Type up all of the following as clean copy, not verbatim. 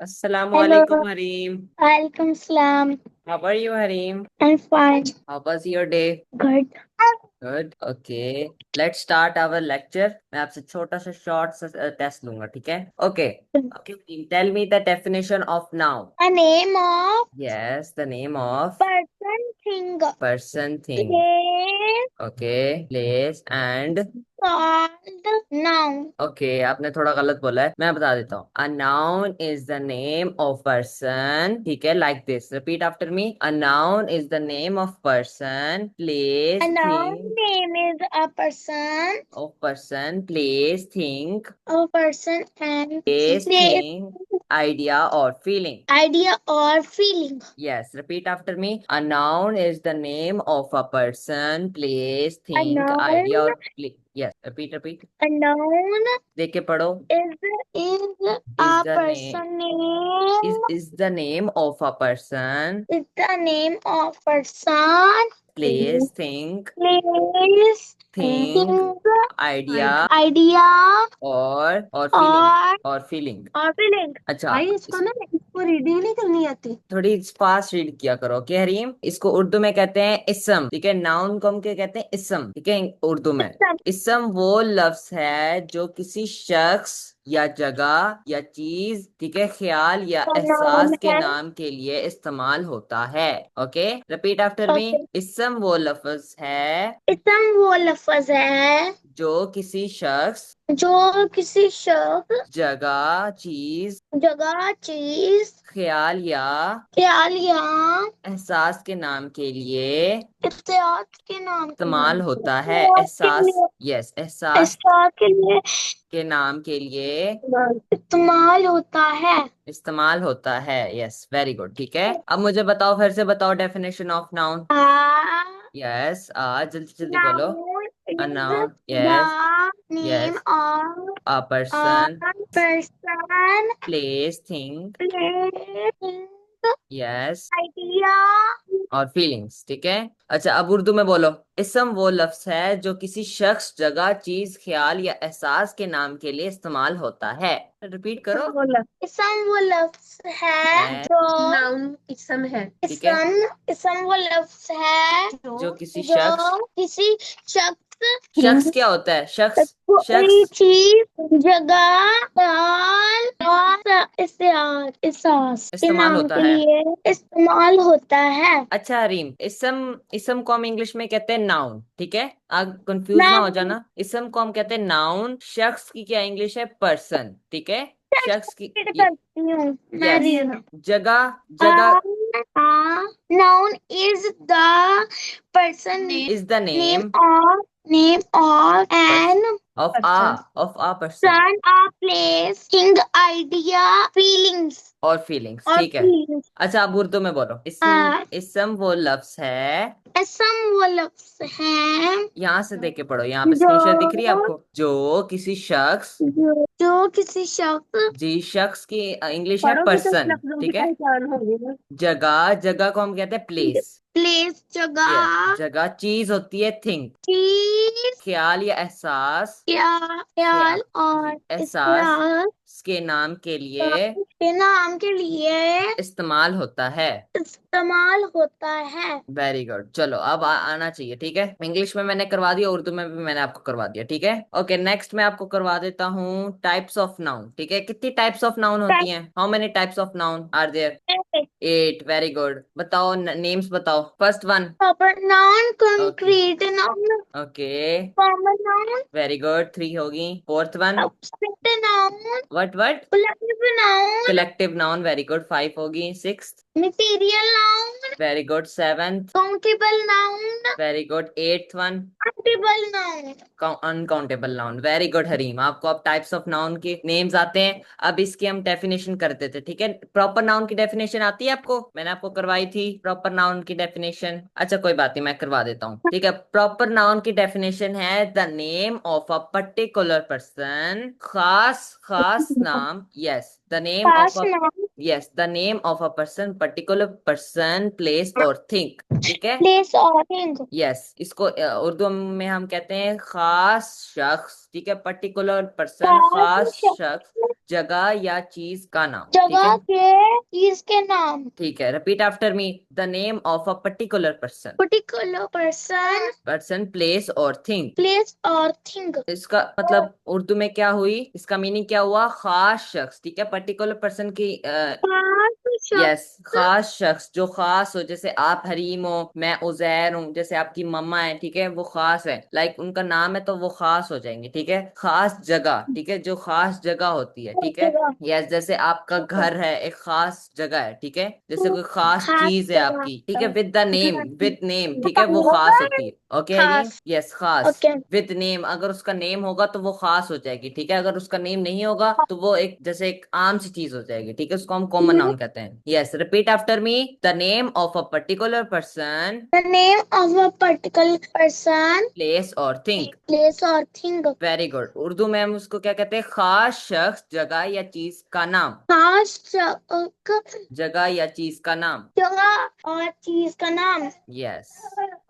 Assalamu Hello, alaikum, Hareem. Alaikum Salam. How are you, Hareem? I'm fine. How was your day? Good. Good. Okay. Let's start our lecture. मैं आपसे छोटा सा short सा test लूंगा, ठीक है? Okay. Okay. Tell me the definition of noun. A name of Yes, the name of person, thing, person, thing. place Okay. Place and called noun. Okay आपने थोड़ा गलत बोला है, मैं बता देता हूँ। A noun is the name of person, ठीक है, like this, repeat after me. A noun is the name of person, A place, noun thing, name is a person, of person, place, thing, and place, place, thing, idea और feeling. idea or feeling. Yes, repeat after me. A noun is the name of a person, place, A thing, noun, idea और yes, repeat. a noun देख के पढ़ो। is Is a the name person name. is the name of a person, Is the name of person, place, thing, place, thing, thing, idea idea और feeling और और feeling. feeling. अच्छा भाई इसको ना इसको रीडिंग नहीं करनी आती। थोड़ी फास्ट रीड किया करो, क्या हरीम? इसको उर्दू में कहते हैं इसम, ठीक है? नाउन को हम क्या कहते हैं? इसम, ठीक है, उर्दू में। इसम वो लफ्ज है जो किसी शख्स या जगह या चीज, ठीक है, ख्याल या का नाम एहसास के है। नाम के लिए इस्तेमाल होता है। ओके, रिपीट आफ्टर मी। ओके, इसम वो लफ्ज है इसम वो लफ्ज है जो किसी शख्स, जो किसी शख्स, जगह, चीज, जगह, चीज, ख्याल या ख्याल या एहसास के नाम के लिए इत्तेफाक के नाम के इस्तेमाल होता है। इत्तेफाक के एहसास, लिए यस, एहसास इत्तेफाक के लिए के नाम के लिए इस्तेमाल होता है। इस्तेमाल होता है। यस, वेरी गुड, ठीक है। अब मुझे बताओ, फिर से बताओ definition of noun. Ah yes, जल्दी जल्दी बोलो। Noun uh is noun, yes, the name yes. of a a person, person, place, thing, place, thing, yes, idea और फीलिंग्स, ठीक है। अच्छा अब उर्दू में बोलो। इसम वो लफ्ज है जो किसी शख्स, जगह, चीज, ख्याल या एहसास के नाम के लिए इस्तेमाल होता है। रिपीट करो। इसम वो लफ्ज है है, जो नाउन इसम है। ठीक है, इसम वो लफ्ज है जो किसी शख्स, जो किसी शख्स, शख्स क्या होता है? शख्स, कोई शख्स चीज, जगह, ख्याल और एहसास के इस्तेमाल नाम होता के है। लिए इस्तेमाल होता है। अच्छा हरीम, इसम, इसम को हम इंग्लिश में कहते हैं नाउन, ठीक है? आप कंफ्यूज ना हो नाउन जाना। इसम को हम कहते हैं नाउन। शख्स की क्या इंग्लिश है? पर्सन, ठीक है। शख्स की, रीड करती हूँ मैं यस, रीड। जगह, जगह Noun is the person is the name name of an of uh person person, a place, thing, idea, feelings और फीलिंग्स, और ठीक है। feelings। अच्छा अब उर्दू में बोलो। इसम वो लफ्ज है, असम वो लफ्ज है यहाँ से देख के पढ़ो, यहाँ पे स्क्रीनशॉट दिख रही है जो आपको, जो किसी शख्स, जो किसी शख्स, जी शख्स की इंग्लिश है पढ़ोगे तो उस पर्सन, लफ्जों की ठीक है। पहचान होगी ना। जगह, जगह को हम कहते हैं प्लेस, प्लेस, ये जगह, जगह। चीज होती है थिंग, चीज, ख्याल या एहसास, क्या, ख्या ख्याल और एहसास इख्तियार के नाम के लिए के नाम के लिए इस्तेमाल होता है। इस्तेमाल होता है। वेरी गुड, चलो अब आना चाहिए, ठीक है। इंग्लिश में मैंने करवा दिया, उर्दू में भी मैंने आपको करवा दिया, ठीक है। ओके, नेक्स्ट मैं आपको करवा देता हूँ टाइप्स ऑफ नाउन, ठीक है। कितनी टाइप्स ऑफ नाउन होती हैं? How many types of noun are there? 8, very good. बताओ, नेम्स बताओ। First one. Proper noun, okay, concrete noun, okay, common noun, very good, 3 होगी। Fourth one. Abstract noun, what? Collective noun, collective noun, very good, 5 होगी। Sixth, material noun, very good. Seventh, countable noun, very good. Eighth one, countable noun. Uncountable noun, very good Hareem. आपको अब types of noun के names आते हैं। अब इसकी हम definition करते थे, ठीक है। प्रॉपर नाउन की डेफिनेशन आती है आपको? मैंने आपको करवाई थी प्रॉपर नाउन की डेफिनेशन। अच्छा कोई बात नहीं, मैं करवा देता हूँ, ठीक है। प्रॉपर नाउन की डेफिनेशन है the name of a particular person, खास खास नाम। Yes, the name of pass a, noun, yes, the name of a person, particular person, place और थिंग। ठीक है। प्लेस और थिंग। यस, इसको उर्दू में हम कहते हैं खास शख्स, ठीक है, पर्टिकुलर पर्सन, खास खास शख्स, शख्स, जगह या चीज का नाम, ठीक है। जगह के, चीज के नाम। ठीक है, repeat after me, the name of a particular person. Particular person, person, place और थिंग। प्लेस और थिंग। इसका मतलब उर्दू में क्या हुई, इसका मीनिंग क्या हुआ, खास शख्स, ठीक है, पर्टिकुलर पर्सन की। खास यस, शख्स, खास शख्स जो खास हो, जैसे आप हरीम हो, मैं उजैर हूँ, जैसे आपकी मम्मा है, ठीक है, वो खास है, लाइक उनका नाम है तो वो खास हो जाएंगे, ठीक है। खास जगह, ठीक है, जो खास जगह होती है, ठीक है। जगह, यस, जैसे आपका ठीक है। घर है, एक खास जगह है, ठीक है, जैसे कोई खास खास चीज है जगह, आपकी, ठीक है, विद द नेम, घर, विद नेम, ठीक है, वो खास होती है। ओके हरीम, खास। यस, खास ओके। विद नेम, अगर उसका नेम होगा तो वो खास हो जाएगी, ठीक है, अगर उसका नेम नहीं होगा तो वो एक जैसे एक आम सी चीज हो जाएगी, ठीक है, उसको हम कॉमन नाउन कहते हैं। Yes, repeat after me, the name of a particular person, the name of a particular person, place और थिंग। प्लेस और थिंग। Very good. उर्दू में हम उसको क्या कहते हैं, खास शख्स, जगह या चीज का नाम। खास जगह, जगह या चीज का नाम। जगह और चीज का नाम। यस।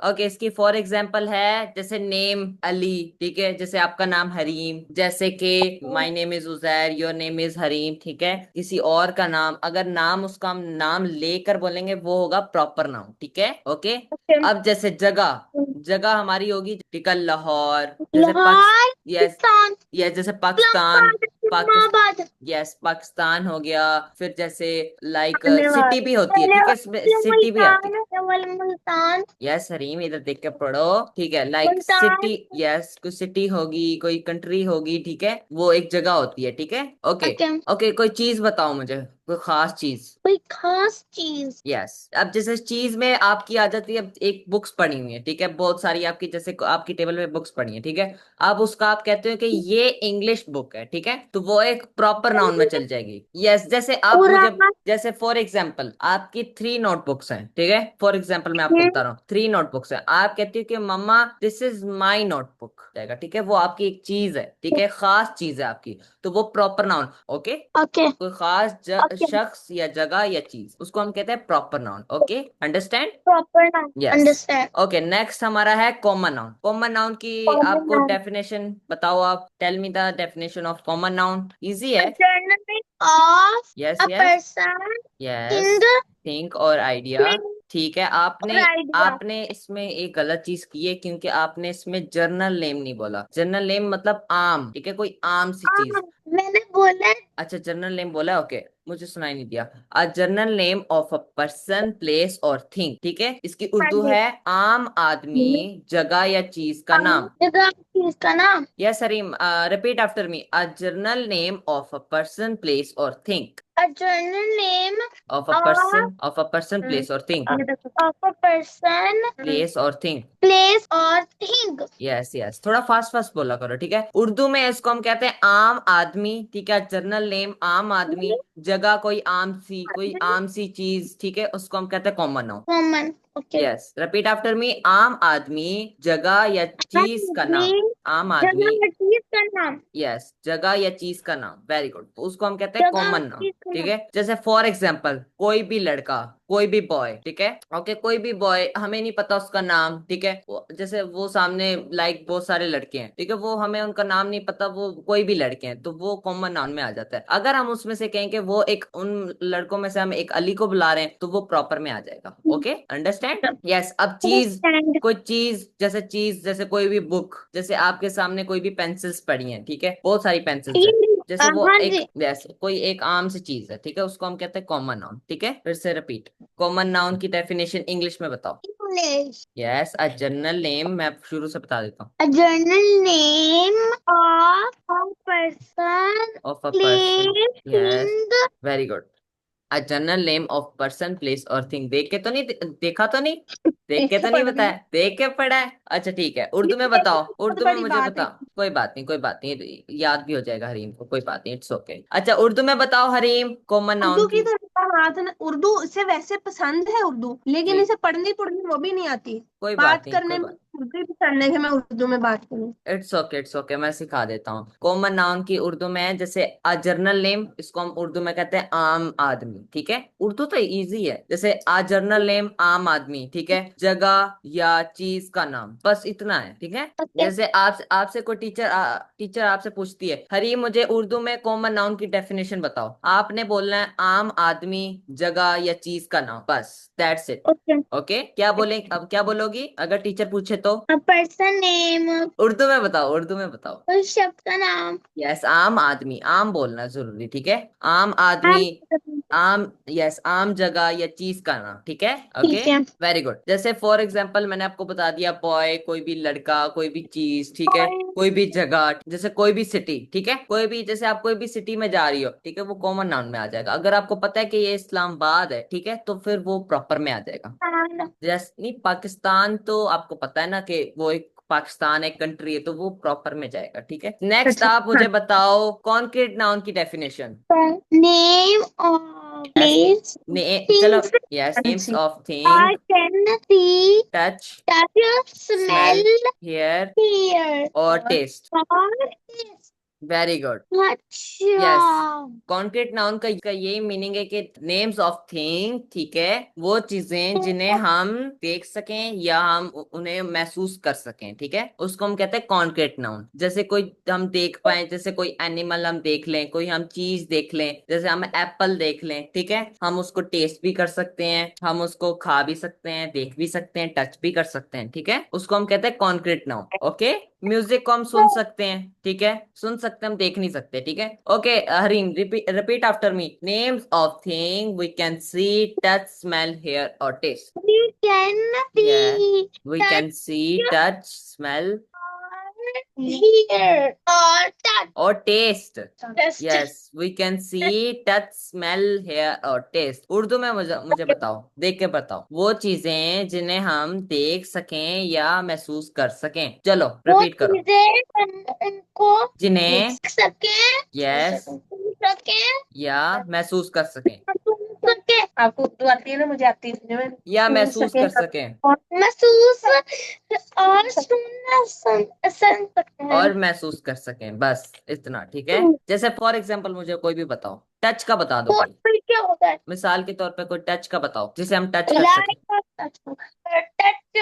ओके, इसकी फॉर एग्जाम्पल है, जैसे नेम अली, ठीक है, जैसे आपका नाम हरीम, जैसे कि my name is Uzair, your name is Hareem, ठीक है। किसी और का नाम, अगर नाम उसका हम नाम लेकर बोलेंगे वो होगा प्रॉपर नाउन, ठीक है। ओके। ओके। अब जैसे जगह, जगह हमारी होगी, ठीक है, लाहौर, जैसे लाहौर, यस, पाकिस्तान। यस, जैसे पाकिस्तान, इस्लामाबाद, पाकिस्तान, इस्लामाबाद। यस, पाकिस्तान हो गया। फिर जैसे लाइक धन्यवाद। सिटी भी होती है, ठीक है, इसमें पहले सिटी भी आती है। मुल्तान, अव्वल मुल्तान। यस हरीम, इधर देख के पढ़ो, ठीक है, लाइक मुल्तान। सिटी, यस, कोई सिटी होगी, कोई कंट्री होगी, ठीक है, वो एक जगह होती है, ठीक है। ओके। ओके। ओके, कोई चीज बताओ मुझे, कोई खास चीज। कोई खास चीज। यस, अब जैसे चीज में आपकी आ जाती है, अब एक बुक्स पढ़ी हुई है, ठीक है, बहुत सारी आपकी, जैसे आपकी टेबल में बुक्स पढ़ी है, ठीक है। अब उसका आप कहते हो कि ये इंग्लिश बुक है, ठीक है, तो वो एक प्रॉपर नाउन में चल जाएगी। यस, जैसे आप मुझे, कुरान। जैसे फॉर एग्जाम्पल आपकी 3 नोटबुक्स हैं, ठीक है, फॉर एग्जाम्पल मैं आपको बता रहा हूँ, 3 नोटबुक्स हैं, आप कहती हो कि मम्मा दिस इज माई नोटबुक, जाएगा, ठीक है, वो आपकी एक चीज है, ठीक है, खास चीज है आपकी, तो वो प्रॉपर नाउन। ओके। ओके। कोई खास ओके। शख्स या जगह या चीज, उसको हम कहते हैं proper noun. Okay, understand. Proper noun, yes. Understand. Okay, next हमारा है कॉमन नाउन। कॉमन नाउन की कॉमन आपको नाउन, डेफिनेशन बताओ, आप tell me the definition of common noun, easy a है। journey of yes, a yes, person, yes, thing, thing और idea. place ठीक है, or आपने idea। आपने इसमें एक गलत चीज की है, क्योंकि आपने इसमें जर्नल नेम नहीं बोला। जर्नल नेम मतलब आम, ठीक है, कोई आम सी चीज। मैंने बोला अच्छा, जनरल नेम बोला, ओके, मुझे सुनाई नहीं दिया। अ general name of a person, place और थिंग, ठीक है, इसकी उर्दू है आम आदमी, जगह या चीज का नाम। जगह, चीज का नाम। Yes Hareem, repeat after me, a general name of a person, place और thing. A journal name of a of person, of a person, place और thing. of a person, place और thing. place or thing। Yes, yes, थोड़ा fast fast बोला करो, ठीक है। उर्दू में इसको हम कहते हैं आम आदमी, ठीक है, जनरल नेम आम आदमी, जगह कोई आम सी चीज, ठीक है, उसको हम कहते हैं common noun. Common. Okay. Yes, repeat after मी, आम आदमी, जगह या चीज का नाम। आदमी, आम जगह आदमी, या चीज का नाम। यस, जगह या चीज का नाम, वेरी गुड, उसको हम कहते हैं जगह और कॉमन नाउन, चीज का ठीक नाम। है। जैसे फॉर एग्जाम्पल, कोई भी लड़का, कोई भी बॉय, ठीक है, ओके, कोई भी बॉय, हमें नहीं पता उसका नाम, ठीक है, जैसे वो सामने लाइक बहुत सारे लड़के हैं, ठीक है, वो हमें उनका नाम नहीं पता, वो कोई भी लड़के हैं, तो वो कॉमन नाउन में आ जाता है। अगर हम उसमें से कहें कि वो एक उन लड़कों में से हम एक अली को बुला रहे हैं, तो वो प्रॉपर में आ जाएगा। Okay, understand. यस, अब चीज, अंडरस्टैंड। कोई चीज, जैसे कोई भी बुक, जैसे आपके सामने कोई भी पेंसिल्स पड़ी हैं, ठीक है, बहुत सारी पेंसिल्स है, जैसे वो हाँ एक, जी। जैसे कोई एक आम सी चीज है, ठीक है, उसको हम कहते हैं कॉमन नाउन, ठीक है। फिर से रिपीट, कॉमन नाउन की डेफिनेशन इंग्लिश में बताओ। इंग्लिश। यस, अ जनरल नेम, मैं शुरू से बता देता हूँ, A journal name of a person, of a person. place, yes, thing। Very good. A general name of person, place और थिंग, देख के तो नहीं, देखा तो नहीं, देख के इससे तो नहीं पढ़ रही बताया, हूँ। देख के पढ़ा है, अच्छा ठीक है, उर्दू में ये बताओ, बहुत उर्दू में बड़ी मुझे बात है। बता। कोई बात नहीं, कोई बात नहीं, याद भी हो जाएगा हरीम को, कोई बात नहीं, इट्स ओके। अच्छा, उर्दू में बताओ हरीम, कॉमन नाउन उर्दू की की। तो बात है ना, उर्दू इसे वैसे पसंद है उर्दू, लेकिन जी, इसे पढ़नी पढ़नी वो भी नहीं आती। कोई बात बात नहीं, कोई करने में बात, मुझे भी करना है कि मैं उर्दू में बात करूँ। इट्स ओके मैं सिखा देता हूँ। कॉमन नाउन की उर्दू में है, जैसे अ जर्नल नेम, इसको हम उर्दू में कहते हैं आम आदमी, ठीक है। उर्दू तो इजी है, जैसे अ जर्नल नेम आम आदमी, ठीक है। जगह या चीज का नाम, बस इतना है, ठीक है। ओके। जैसे आप आपसे कोई टीचर आपसे पूछती है, हरी मुझे उर्दू में कॉमन नाउन की डेफिनेशन बताओ, आपने बोलना है आम आदमी, जगह या चीज का नाम, बस दैट्स इट। ओके। ओके, क्या बोले, अब क्या बोलोगी अगर टीचर पूछे तो? अ पर्सन नेम, उर्दू में बताओ, उर्दू में बताओ। उस शब्द का नाम। यस, आम आदमी, आम बोलना जरूरी, ठीक है। आम आदमी, आम। आम, यस, आम जगह या चीज का नाम, ठीक है। ओके, ठीक है। Very good. जैसे फॉर एग्जांपल मैंने आपको बता दिया, बॉय कोई भी लड़का, कोई भी चीज, ठीक है। कोई भी जगह, जैसे कोई भी सिटी, ठीक है। कोई भी, जैसे आप कोई भी सिटी में जा रही हो, ठीक है, वो कॉमन नाउन में आ जाएगा। अगर आपको पता है कि ये इस्लामाबाद है, ठीक है, तो फिर वो प्रॉपर में आ जाएगा। जैसे नहीं, पाकिस्तान तो आपको पता है ना कि वो एक पाकिस्तान एक कंट्री है, तो वो प्रॉपर में जाएगा, ठीक है। नेक्स्ट अच्छा। आप हाँ। मुझे बताओ कॉन्क्रीट नाउन की definition. Name of yes, place, ने चलो, things yes, names of I थिंग, can see, touch, touch, smell, smell, hear hear और टेस्ट। और taste। Very good. अच्छा। यस, कॉन्क्रीट नाउन का यही मीनिंग है कि नेम्स ऑफ थिंग, ठीक है, वो चीजें जिन्हें हम देख सकें या हम उन्हें महसूस कर सकें, ठीक है, उसको हम कहते हैं कॉन्क्रीट नाउन। जैसे कोई हम देख पाए, जैसे कोई एनिमल हम देख लें, कोई हम चीज देख लें, जैसे हम एप्पल देख लें, ठीक है, हम उसको टेस्ट भी कर सकते हैं, हम उसको खा भी सकते हैं, देख भी सकते हैं, टच भी कर सकते हैं, ठीक है, उसको हम कहते हैं कॉन्क्रीट नाउन। ओके, म्यूजिक को हम सुन सकते हैं, ठीक है, सुन सकते हैं, हम देख नहीं सकते, ठीक है। Okay Hareem, repeat repeat after me, names of thing we can see, touch, smell, hear और taste. We can Yeah, see, we touch can see, touch, smell और hear और touch। और taste. Just yes, we can see, touch, smell, hear और taste. Urdu में मुझे मुझे बताओ, देख के बताओ, वो चीजें जिन्हें हम देख सकें या महसूस कर सकें। चलो वो रिपीट करो। चीजें उनको जिन्हें, देख सके, यस, सुन सके, या महसूस कर सकें, सुन सके। आपको उर्दू आती है ना, मुझे आती है इसलिए मैं या सुन महसूस सके कर सकें, और महसूस और सुनना सुन सकते हैं। और महसूस कर सकें, बस इतना, ठीक है। जैसे फॉर एग्जाम्पल मुझे कोई भी बताओ, टच का बता दो तो कोई, फिर क्या होता है? मिसाल के तौर पे कोई टच का बताओ जिसे हम टच कर सकें। Like touch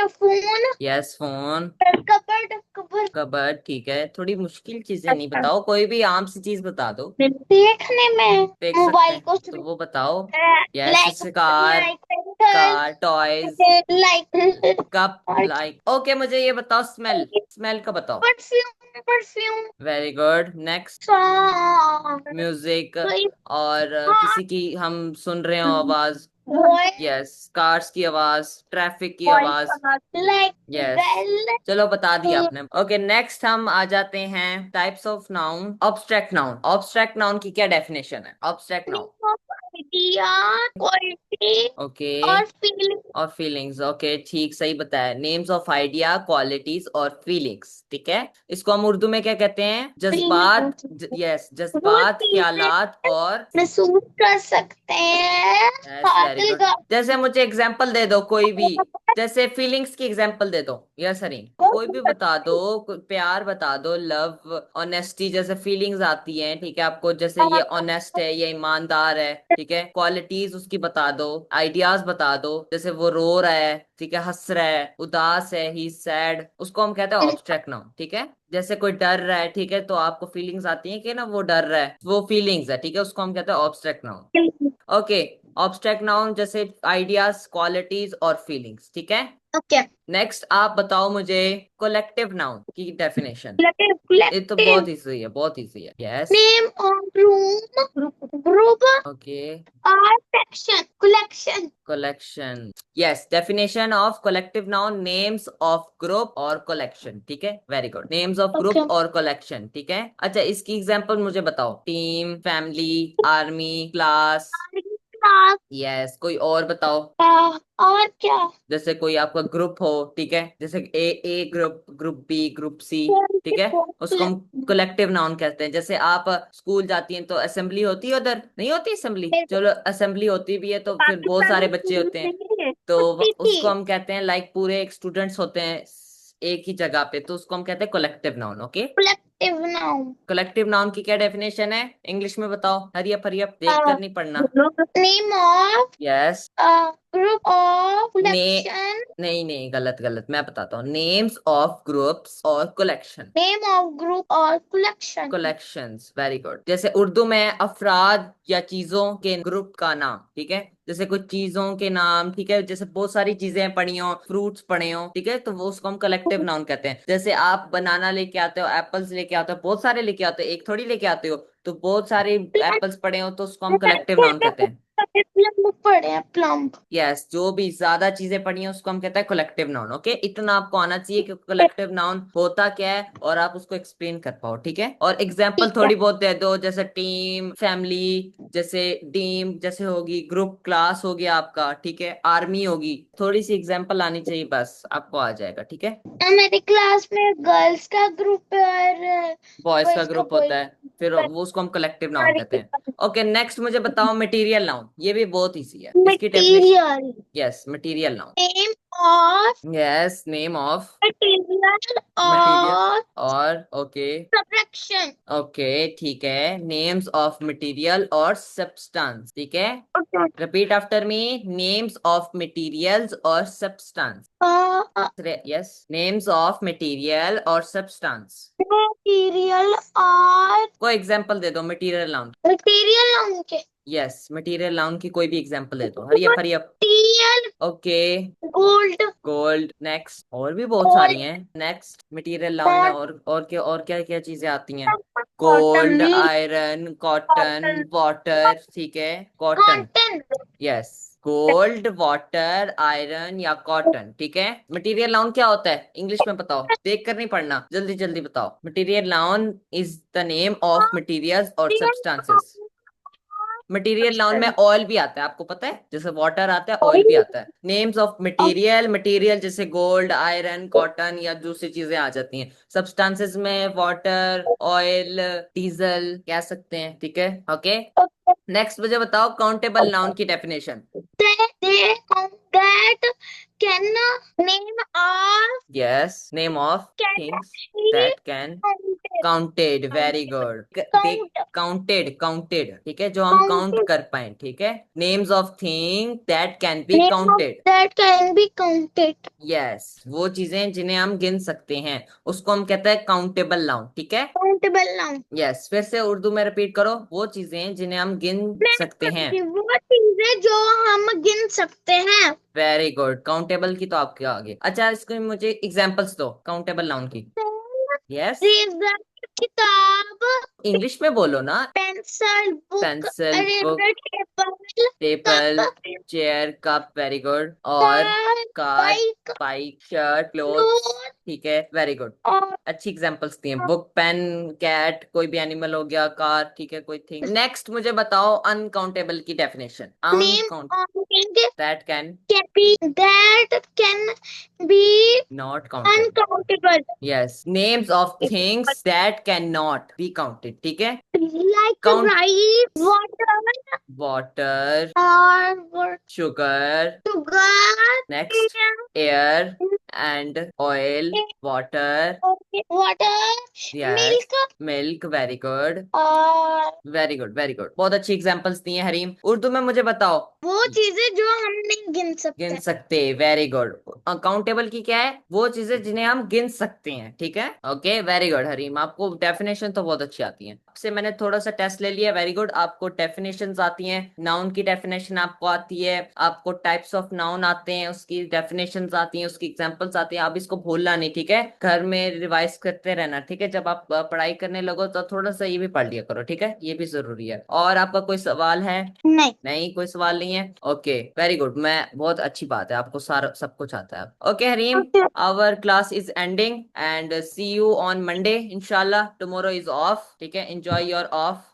phone, yes, phone, cupboard cover. Cupboard, ठीक है, थोड़ी मुश्किल चीजें नहीं बताओ, कोई भी आम सी चीज बता दो, देखने में देख सकते मोबाइल हैं, को, तो वो बताओ। यस, लाइक जैसे car, like car, toys, like cup, like. Okay, मुझे ये बताओ, स्मेल, स्मेल का बताओ। Perfume perfume very good, next. Song music, कोई और किसी की हम सुन रहे हो आवाज। वॉइस यस, कार्स की आवाज, ट्रैफिक की वॉइस आवाज। Like yes, bell. चलो बता दिया आपने। ओके, नेक्स्ट हम आ जाते हैं types of noun. Obstruct noun, obstruct noun की क्या डेफिनेशन है? Obstruct noun, idea, quality okay, और फीलिंग। और फीलिंग्स, ओके, ठीक, सही बताया, नेम्स ऑफ आइडिया, क्वालिटीज और फीलिंग्स, ठीक है। इसको हम उर्दू में क्या कहते हैं? जज्बात, यस, वो जज्बात, चीजें ख्यालात और, महसूस कर सकते हैं, यस, वेरी हासिल गुड। जैसे मुझे एग्जांपल दे दो कोई भी, जैसे फीलिंग्स की एग्जांपल दे दो। यस हरी, कोई भी बता दो, प्यार बता दो, लव, ऑनेस्टी जैसे फीलिंग्स आती हैं, ठीक है, आपको, जैसे ये ऑनेस्ट है, ये ईमानदार है, ठीक है, क्वालिटीज उसकी बता दो, आइडियाज बता दो, जैसे वो रो रहा है, ठीक है, हंस रहा है, उदास है, ही सैड, उसको हम कहते हैं ऑब्स्ट्रैक्ट नाउन, ठीक है। जैसे कोई डर रहा है, ठीक है, तो आपको फीलिंग्स आती हैं कि ना वो डर रहा है, वो फीलिंग्स है, ठीक है, उसको हम कहते हैं obstruct noun. Okay, obstruct noun जैसे आइडियाज, क्वालिटीज और फीलिंग्स, ठीक है। ओके। नेक्स्ट आप बताओ मुझे कलेक्टिव नाउन की डेफिनेशन। ये तो कलेक्टिव, बहुत इजी है, बहुत इजी है। Yes, name of room, group okay, और section, collection. Collection, yes, definition of collective noun, names of group और कलेक्शन, ठीक है, very good, names of okay. Group और कलेक्शन, ठीक है। अच्छा, इसकी एग्जांपल मुझे बताओ, team, family, army, class. Class. Yes, कोई और बताओ। और क्या? जैसे कोई आपका ग्रुप हो, ठीक है, जैसे A group, group B, group C, ठीक है, उसको हम कलेक्टिव नाउन कहते हैं। जैसे आप स्कूल जाती हैं तो असेंबली होती है, उधर नहीं होती असेंबली, चलो असेंबली होती भी है तो फिर बहुत पाकिस्तान सारे में बच्चे स्कूल होते हैं, नहीं है, तो छुट्टी थी। उसको हम कहते हैं लाइक पूरे स्टूडेंट्स होते हैं, एक ही जगह पे, तो उसको हम कहते हैं collective noun. Okay, collective noun. Collective noun की क्या डेफिनेशन है इंग्लिश में बताओ, हरी अप देख Uh, कर नहीं पढ़ना। name of yes, a group of ने collection. नहीं नहीं, गलत गलत, मैं बताता हूँ, नेम्स ऑफ ग्रुप्स और collection. Name of group or collection. Collections, very good. जैसे उर्दू में अफराद या चीजों के ग्रुप का नाम, ठीक है, जैसे कुछ चीजों के नाम, ठीक है, जैसे बहुत सारी चीजें पड़ी हो, फ्रूट्स पड़े हो, ठीक है, तो वो उसको हम कलेक्टिव नाउन कहते हैं। जैसे आप बनाना लेके आते हो, एप्पल्स लेके आते हो, बहुत सारे लेके आते हो, एक थोड़ी लेके आते हो, तो बहुत सारे एप्पल्स पड़े हो, तो उसको हम कलेक्टिव नाउन कहते हैं। प्लम पढ़े हैं प्लम. यस, जो भी ज्यादा चीजें पड़ी हैं उसको हम कहते हैं कलेक्टिव नाउन। ओके, इतना आपको आना चाहिए कि कलेक्टिव नाउन होता क्या है और आप उसको एक्सप्लेन कर पाओ, ठीक है। और एग्जांपल ठीक है. थोड़ी बहुत दे दो, जैसे टीम, फैमिली, जैसे टीम जैसे होगी, ग्रुप, क्लास हो गया आपका, ठीक है, आर्मी होगी, थोड़ी सी एग्जांपल आनी चाहिए, बस आपको आ जाएगा, ठीक है। मेरी क्लास में गर्ल्स का ग्रुप और बॉयज का बॉयज का ग्रुप कोई. होता है, फिर वो उसको हम कलेक्टिव नाउन कहते हैं। ओके, नेक्स्ट मुझे बताओ मटेरियल नाउन, ये भी बहुत इजी है, इसकी definition. Material. Yes, material noun. Name of yes, name of material material और और ओके, सब्ट्रैक्शन. ओके, ठीक है, नेम्स ऑफ मटेरियल और सब्सटेंस, ठीक है। Repeat after me, names of materials और substance. Yes, names of material और सब्सटेंस। मटेरियल और कोई एग्जांपल दे दो मटेरियल नाउन। मटेरियल नाउन के. यस, मटेरियल नाउन की कोई भी एग्जांपल दे दो, hurry up hurry up. Material okay, gold. Gold, next, और भी बहुत सारी गोल्ड हैं, नेक्स्ट मटेरियल नाउन में और क्या क्या चीजें आती हैं। Cotton. Gold, iron, cotton, water, ठीक है, cotton. Cotton. Yes, gold, water, iron या कॉटन, ठीक है। मटेरियल नाउन क्या होता है इंग्लिश में बताओ, देख कर नहीं पढ़ना, जल्दी जल्दी बताओ। Material noun is the name of materials और सब्सटेंसेस। मटेरियल नाउन में ऑयल भी आता है, आपको पता है, जैसे वाटर आता है, ऑयल भी आता है। नेम्स ऑफ मटेरियल, मटेरियल जैसे गोल्ड, आयरन, कॉटन या दूसरी चीजें आ जाती हैं। सब्सटेंसेस में वाटर, ऑयल, डीजल कह सकते हैं, ठीक है। ओके, नेक्स्ट मुझे बताओ काउंटेबल नाउन की definition. they that can name of yes, name of can things be that can counted, very good. count counted, counted, ठीक है, जो हम काउंट counted कर पाए, ठीक है। Names of thing that can be name of counted. that can be counted. Yes, वो चीजें जिन्हें हम गिन सकते हैं उसको हम कहते हैं काउंटेबल नाउन, ठीक है। Countable noun. यस, फिर से उर्दू में रिपीट करो, वो चीजें जिन्हें हम गिन सकते हैं। वो चीजें जो हम गिन सकते हैं. वेरी गुड, काउंटेबल की तो आपके आगे। अच्छा, इसको मुझे एग्जांपल्स दो काउंटेबल नाउन की। यस, रेजर, किताब, इंग्लिश में बोलो ना। Pencil, book, pencil, book, razor, table, table, cup, chair, cup, very good. और car, car, bike, bike, shirt, clothes, cloth ठीक है, वेरी गुड। और अच्छी एग्जांपल्स दी हैं, बुक, पेन, कैट, कोई भी एनिमल हो गया, कार, ठीक है, कोई थिंग। नेक्स्ट मुझे बताओ अनकाउंटेबल की definition. name uncount, of thing that can can be that can be not counted. uncountable. Yes, names of things that can not be counted, ठीक है। Like count, rice, water, water, or sugar, sugar, next, air and oil, water, water, yes, milk, milk, very good, और very good, very good, बहुत अच्छी examples दी हैं हरीम। उर्दू में मुझे बताओ वो चीजें जो हम नहीं गिन गिन सकते. सकते, वेरी गुड। अकाउंटेबल की क्या है, वो चीजें जिन्हें हम गिन सकते हैं, ठीक है। ओके, वेरी गुड हरीम, आपको डेफिनेशन तो बहुत अच्छी आती है। आपसे मैंने थोड़ा सा टेस्ट ले लिया, वेरी गुड, आपको डेफिनेशंस आती हैं, नाउन की डेफिनेशन आपको आती है, आपको टाइप्स ऑफ नाउन आते हैं, उसकी डेफिनेशंस आती हैं, उसकी एग्जांपल्स आती हैं। आप इसको भूलना नहीं, ठीक है, घर में रिवाइज करते रहना, ठीक है। जब आप पढ़ाई करने लगो तो थोड़ा सा ये भी पढ़ लिया करो, ठीक है, ये भी जरूरी है। और आपका कोई सवाल है? नहीं. नहीं, कोई सवाल नहीं है। ओके, वेरी गुड, मैं बहुत अच्छी बात है, आपको सारा सब कुछ आता है। Okay Hareem, our class is ending and see you on Monday इंशाल्लाह। टुमारो इज ऑफ, ठीक है, एंजॉय योर ऑफ।